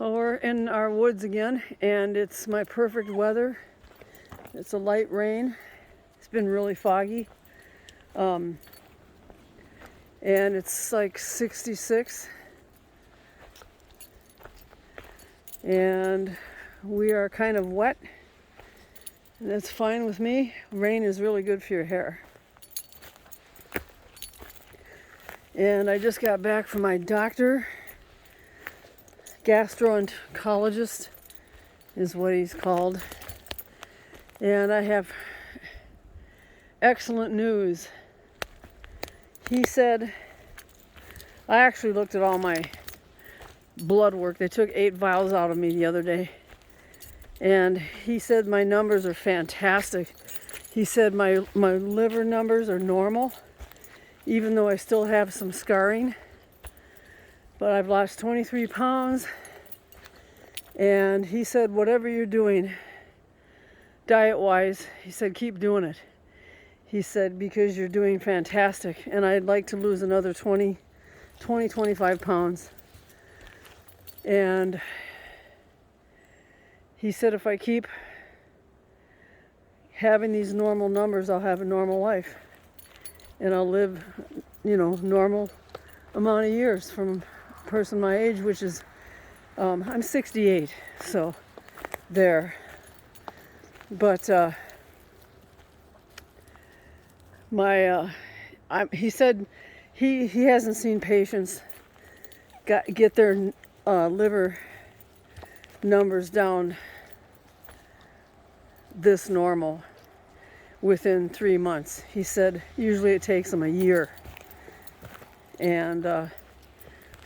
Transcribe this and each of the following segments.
Well, we're in our woods again, and it's my perfect weather. It's a light rain. It's been really foggy. And it's like 66. And we are kind of wet. And that's fine with me. Rain is really good for your hair. And I just got back from my doctor. Gastroenterologist is what he's called. And I have excellent news. He said, I actually looked at all my blood work. They took 8 vials out of me the other day. And he said my numbers are fantastic. He said my liver numbers are normal, even though I still have some scarring. But I've lost 23 pounds. And he said, whatever you're doing, diet-wise, he said, keep doing it. He said, because you're doing fantastic. And I'd like to lose another 25 pounds. And he said, if I keep having these normal numbers, I'll have a normal life. And I'll live, normal amount of years from a person my age, which is, I'm 68, so there. But he said he hasn't seen patients get their liver numbers down this normal within 3 months. He said usually it takes them a year. And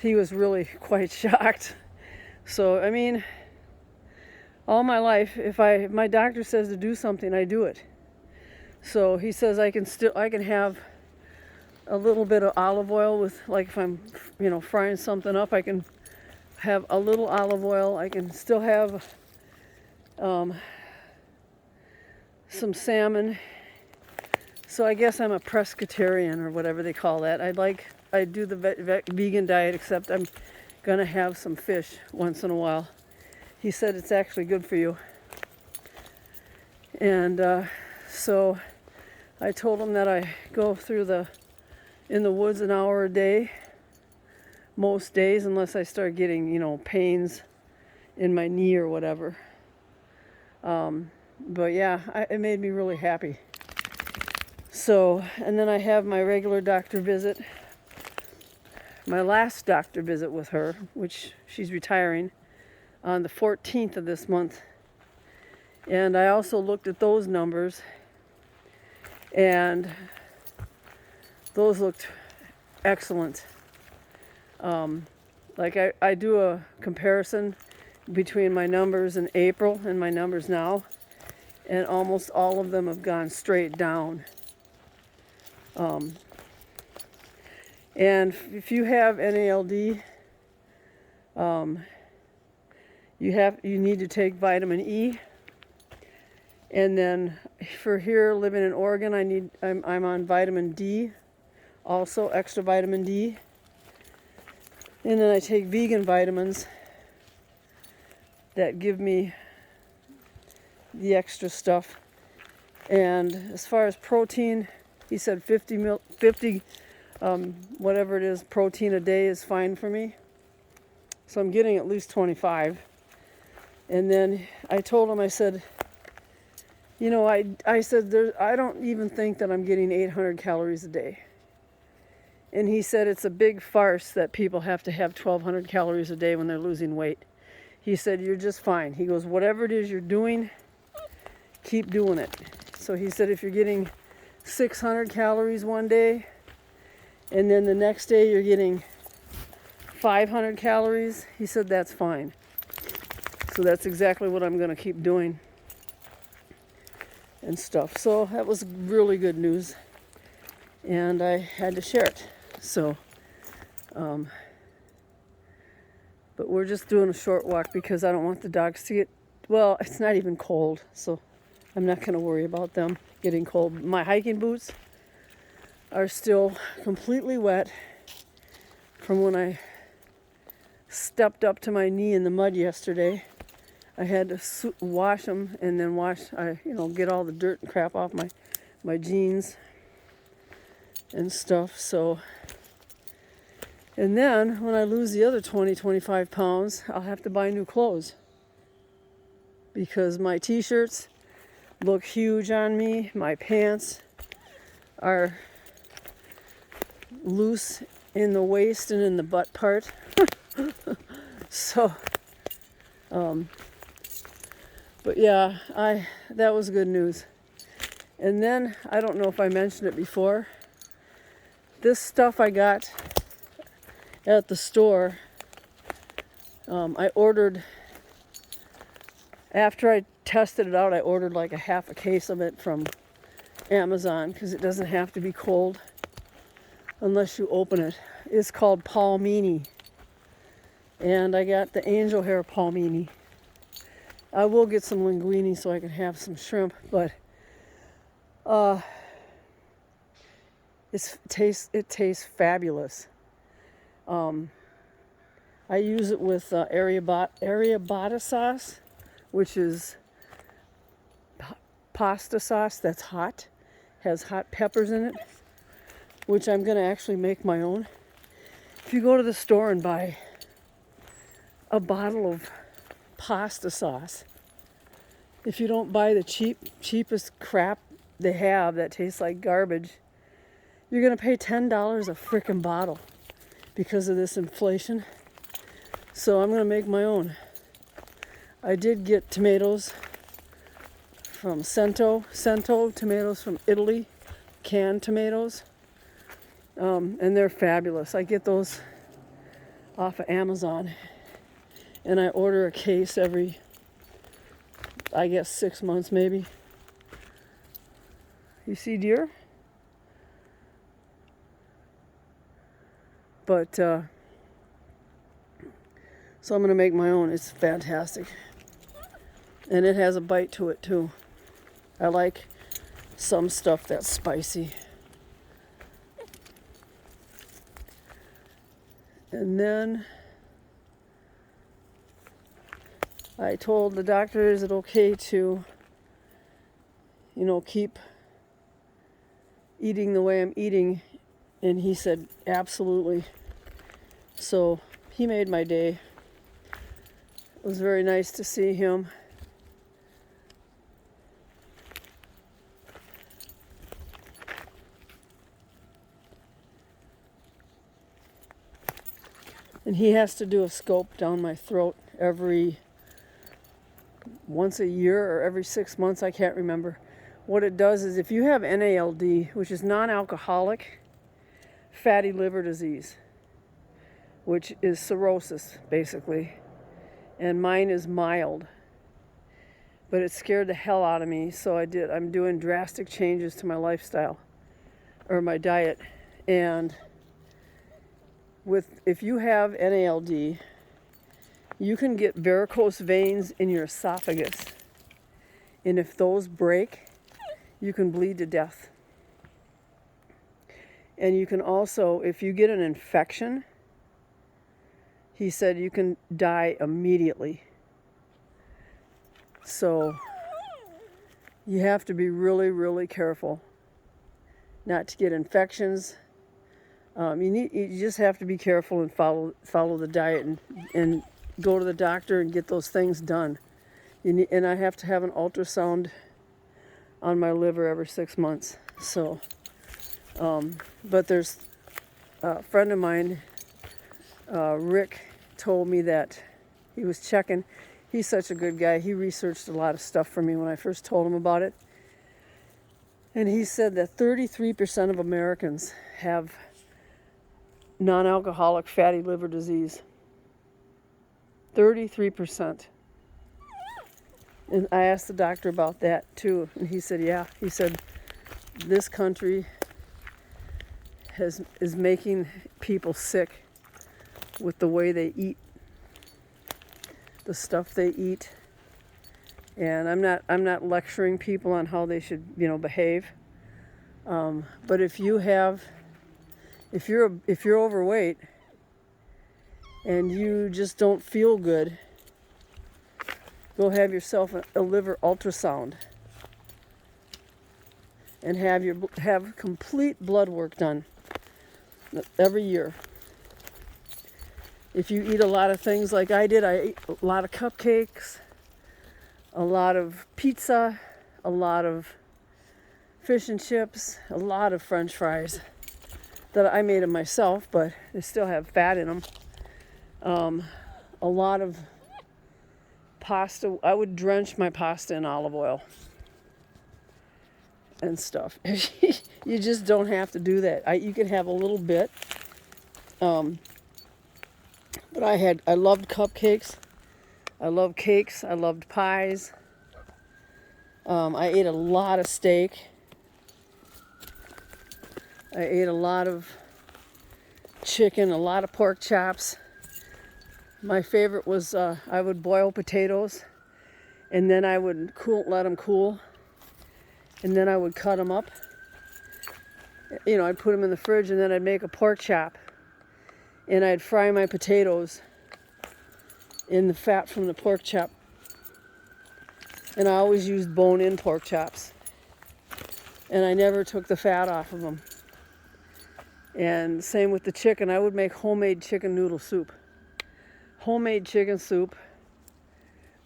he was really quite shocked. So, I mean, all my life, if my doctor says to do something, I do it. So he says I can have a little bit of olive oil with, like if I'm, frying something up, I can have a little olive oil. I can still have some salmon. So I guess I'm a pescatarian or whatever they call that. I do the vegan diet, except I'm gonna have some fish once in a while. He said it's actually good for you. And so I told him that I go through in the woods an hour a day, most days, unless I start getting, pains in my knee or whatever. But yeah, it made me really happy. So, and then I have my regular doctor visit. My last doctor visit with her, which she's retiring, on the 14th of this month. And I also looked at those numbers, and those looked excellent. I do a comparison between my numbers in April and my numbers now, and almost all of them have gone straight down. And if you have NALD, you need to take vitamin E. And then for here, living in Oregon, I'm on vitamin D, also extra vitamin D. And then I take vegan vitamins that give me the extra stuff. And as far as protein, he said 50 whatever it is, protein a day is fine for me. So I'm getting at least 25. And then I told him, I said, I said, I don't even think that I'm getting 800 calories a day. And he said it's a big farce that people have to have 1,200 calories a day when they're losing weight. He said, you're just fine. He goes, whatever it is you're doing, keep doing it. So he said, if you're getting 600 calories one day, and then the next day you're getting 500 calories, he said that's fine. So that's exactly what I'm going to keep doing and stuff. So that was really good news, and I had to share it. So, but we're just doing a short walk because I don't want the dogs to get, well, it's not even cold, so I'm not going to worry about them getting cold. My hiking boots are still completely wet from when I stepped up to my knee in the mud yesterday. I had to wash them and then get all the dirt and crap off my jeans and stuff. So, and then when I lose the other 20-25 pounds, I'll have to buy new clothes because my t-shirts look huge on me. My pants are loose in the waist and in the butt part. So, but yeah, that was good news. And then, I don't know if I mentioned it before, this stuff I got at the store, I ordered, after I tested it out, I ordered like a half a case of it from Amazon because it doesn't have to be cold unless you open it. It's called palmini. And I got the angel hair palmini. I will get some linguine so I can have some shrimp, but it tastes fabulous. I use it with arrabbiata sauce, which is pasta sauce that's hot, has hot peppers in it, which I'm going to actually make my own. If you go to the store and buy a bottle of pasta sauce, if you don't buy the cheapest crap they have that tastes like garbage, you're going to pay $10 a frickin' bottle because of this inflation. So I'm going to make my own. I did get tomatoes from Cento tomatoes from Italy, canned tomatoes, and they're fabulous. I get those off of Amazon, and I order a case every, I guess, 6 months maybe. You see deer? But, so I'm going to make my own. It's fantastic. And it has a bite to it, too. I like some stuff that's spicy. And then I told the doctor, is it okay to, keep eating the way I'm eating? And he said, absolutely. So he made my day. It was very nice to see him. And he has to do a scope down my throat once a year or every 6 months, I can't remember. What it does is if you have NALD, which is non-alcoholic fatty liver disease, which is cirrhosis, basically, and mine is mild, but it scared the hell out of me, so I'm doing drastic changes to my lifestyle, or my diet, and if you have NALD, you can get varicose veins in your esophagus, and if those break, you can bleed to death. And you can also, if you get an infection, he said you can die immediately. So you have to be really, really careful not to get infections. You just have to be careful and follow the diet and go to the doctor and get those things done. And I have to have an ultrasound on my liver every 6 months. So, but there's a friend of mine, Rick, told me that he was checking. He's such a good guy. He researched a lot of stuff for me when I first told him about it. And he said that 33% of Americans have non-alcoholic fatty liver disease. 33%. And I asked the doctor about that too, and he said, yeah. He said, this country is making people sick with the way they eat, the stuff they eat. And I'm not lecturing people on how they should, behave. But if you're overweight and you just don't feel good, go have yourself a liver ultrasound and have complete blood work done every year. If you eat a lot of things like I did, I ate a lot of cupcakes, a lot of pizza, a lot of fish and chips, a lot of French fries that I made them myself, but they still have fat in them. A lot of pasta. I would drench my pasta in olive oil and stuff. You just don't have to do that. You can have a little bit. But I loved cupcakes. I loved cakes. I loved pies. I ate a lot of steak. I ate a lot of chicken, a lot of pork chops. My favorite was I would boil potatoes, and then I would let them cool, and then I would cut them up. You know, I'd put them in the fridge, and then I'd make a pork chop, and I'd fry my potatoes in the fat from the pork chop. And I always used bone-in pork chops, and I never took the fat off of them. And same with the chicken. I would make homemade chicken noodle soup. Homemade chicken soup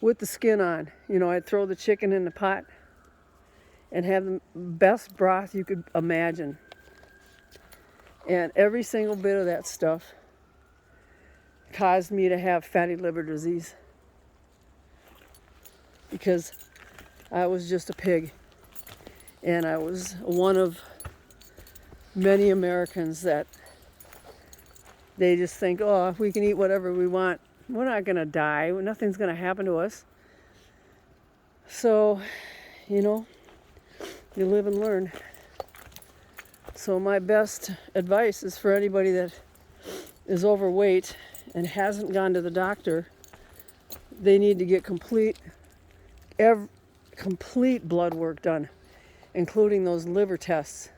with the skin on. You know, I'd throw the chicken in the pot and have the best broth you could imagine. And every single bit of that stuff caused me to have fatty liver disease, because I was just a pig. And I was one of many Americans that they just think, oh, if we can eat whatever we want, we're not going to die. Nothing's going to happen to us. So, you know, you live and learn. So my best advice is for anybody that is overweight and hasn't gone to the doctor, they need to get complete blood work done, including those liver tests.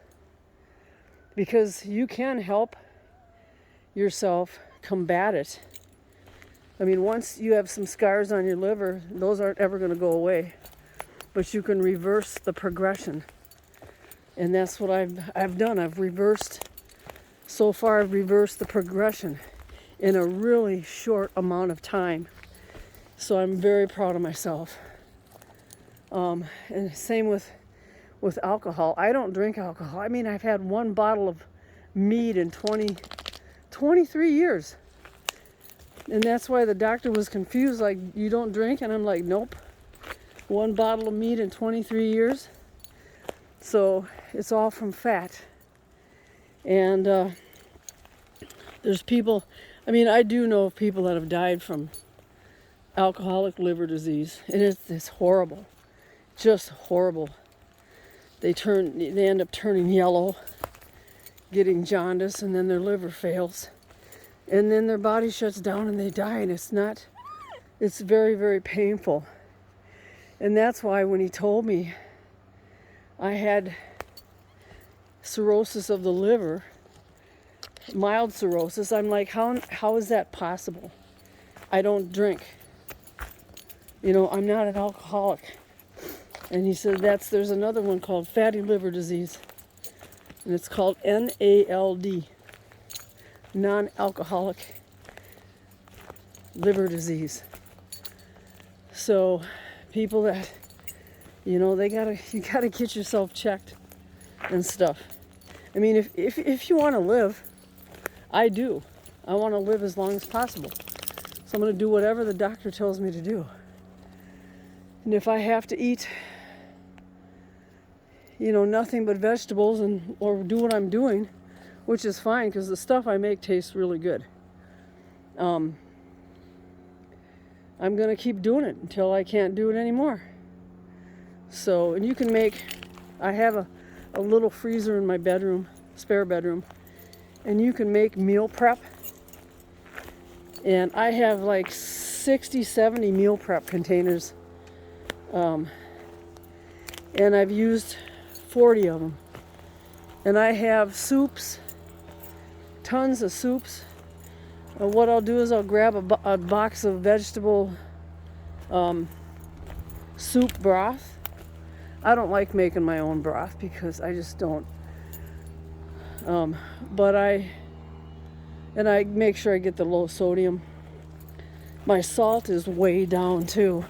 Because you can help yourself combat it. I mean, once you have some scars on your liver, those aren't ever going to go away. But you can reverse the progression. And that's what I've done. So far I've reversed the progression in a really short amount of time. So I'm very proud of myself. And same with alcohol. I don't drink alcohol. I mean, I've had one bottle of mead in 23 years. And that's why the doctor was confused, like, you don't drink? And I'm like, nope. One bottle of mead in 23 years. So it's all from fat. And there's people, I mean, I do know of people that have died from alcoholic liver disease. And it's horrible. Just horrible. They end up turning yellow, getting jaundice, and then their liver fails. And then their body shuts down and they die, and it's very, very painful. And that's why when he told me I had cirrhosis of the liver, mild cirrhosis, I'm like, how is that possible? I don't drink. You know, I'm not an alcoholic. And he said there's another one called fatty liver disease. And it's called NALD, non-alcoholic liver disease. So people that, you know, you gotta get yourself checked and stuff. I mean, if you want to live, I do. I want to live as long as possible. So I'm going to do whatever the doctor tells me to do. And if I have to eat, you know, nothing but vegetables or do what I'm doing, which is fine because the stuff I make tastes really good. I'm going to keep doing it until I can't do it anymore. So, and you can I have a little freezer in my bedroom, spare bedroom, and you can make meal prep. And I have like 60, 70 meal prep containers. And I've used 40 of them. And I have soups, tons of soups, What I'll do is I'll grab a box of vegetable soup broth. I don't like making my own broth because I just don't. But I make sure I get the low sodium. My salt is way down too.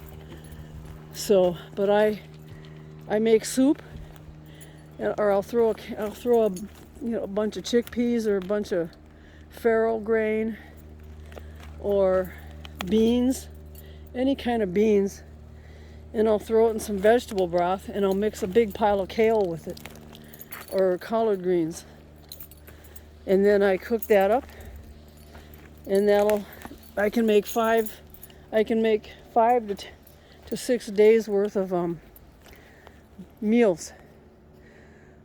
So, but I make soup, or I'll throw a bunch of chickpeas or a bunch of farro grain or beans, any kind of beans, and I'll throw it in some vegetable broth, and I'll mix a big pile of kale with it or collard greens, and then I cook that up, and I can make 5 to 6 days worth of meals.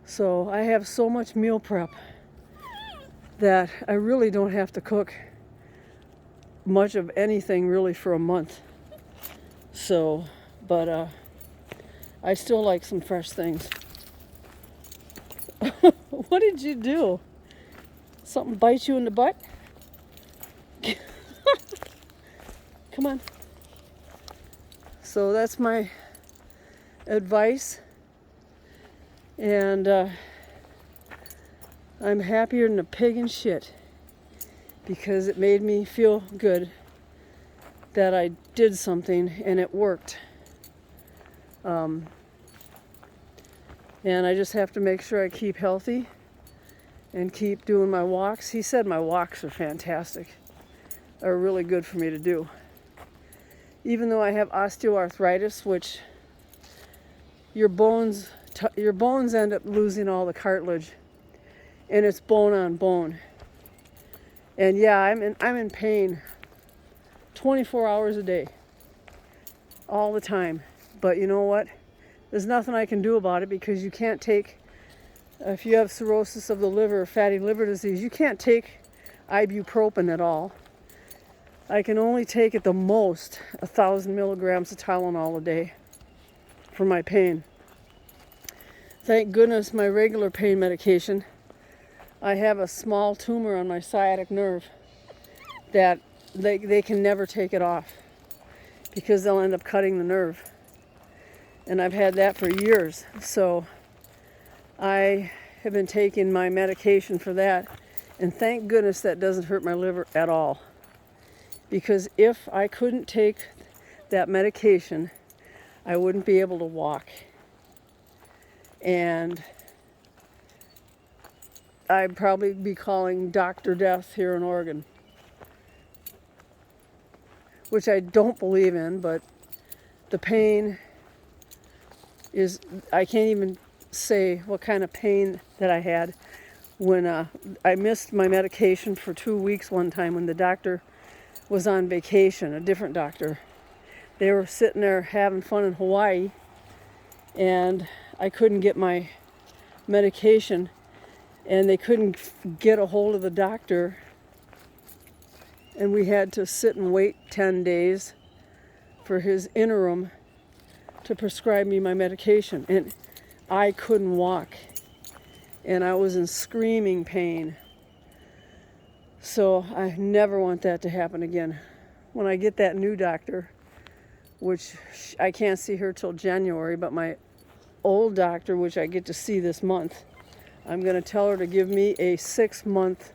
So I have so much meal prep that I really don't have to cook much of anything really for a month. So, but I still like some fresh things. What did you do? Something bite you in the butt? Come on. So that's my advice, and I'm happier than a pig in shit because it made me feel good that I did something and it worked. And I just have to make sure I keep healthy and keep doing my walks. He said my walks are fantastic, are really good for me to do. Even though I have osteoarthritis, which your bones end up losing all the cartilage, and it's bone on bone. And yeah, I'm in pain 24 hours a day, all the time. But you know what? There's nothing I can do about it because you can't take, if you have cirrhosis of the liver, fatty liver disease, you can't take ibuprofen at all. I can only take at the most 1,000 milligrams of Tylenol a day for my pain. Thank goodness my regular pain medication, I have a small tumor on my sciatic nerve that they can never take it off because they'll end up cutting the nerve. And I've had that for years. So I have been taking my medication for that, and thank goodness that doesn't hurt my liver at all. Because if I couldn't take that medication, I wouldn't be able to walk. And I'd probably be calling Dr. Death here in Oregon, which I don't believe in, but the pain is, I can't even say what kind of pain that I had when I missed my medication for 2 weeks one time when the doctor was on vacation, a different doctor. They were sitting there having fun in Hawaii, and I couldn't get my medication, and they couldn't get a hold of the doctor, and we had to sit and wait 10 days for his interim to prescribe me my medication, and I couldn't walk, and I was in screaming pain. So I never want that to happen again. When I get that new doctor, which I can't see her till January, but my old doctor, which I get to see this month, I'm going to tell her to give me a 6-month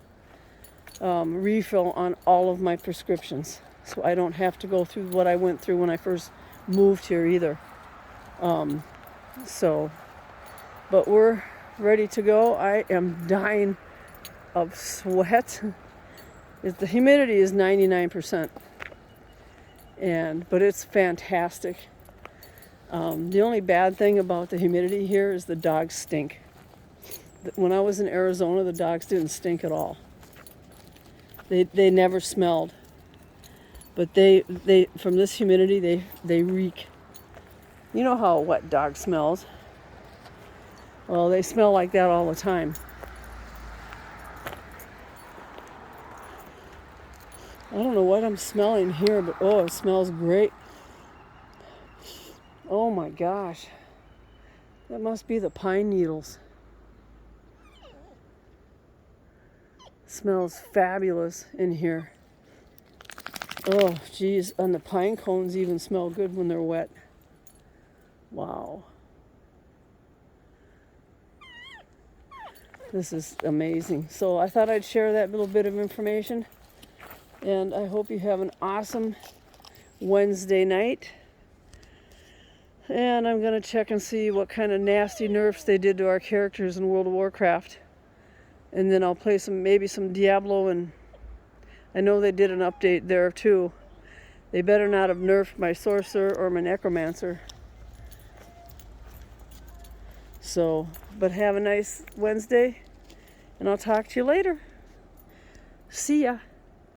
refill on all of my prescriptions, so I don't have to go through what I went through when I first moved here either. But we're ready to go. I am dying of sweat. The humidity is 99%, but it's fantastic. The only bad thing about the humidity here is the dogs stink. When I was in Arizona, the dogs didn't stink at all. They never smelled, but they from this humidity they reek. You know how a wet dog smells. Well, they smell like that all the time. I don't know what I'm smelling here, but oh, it smells great. Oh my gosh. That must be the pine needles. It smells fabulous in here. Oh, geez. And the pine cones even smell good when they're wet. Wow. This is amazing. So I thought I'd share that little bit of information. And I hope you have an awesome Wednesday night. And I'm going to check and see what kind of nasty nerfs they did to our characters in World of Warcraft. And then I'll play maybe some Diablo, and I know they did an update there too. They better not have nerfed my sorcerer or my necromancer. So, but have a nice Wednesday, and I'll talk to you later. See ya.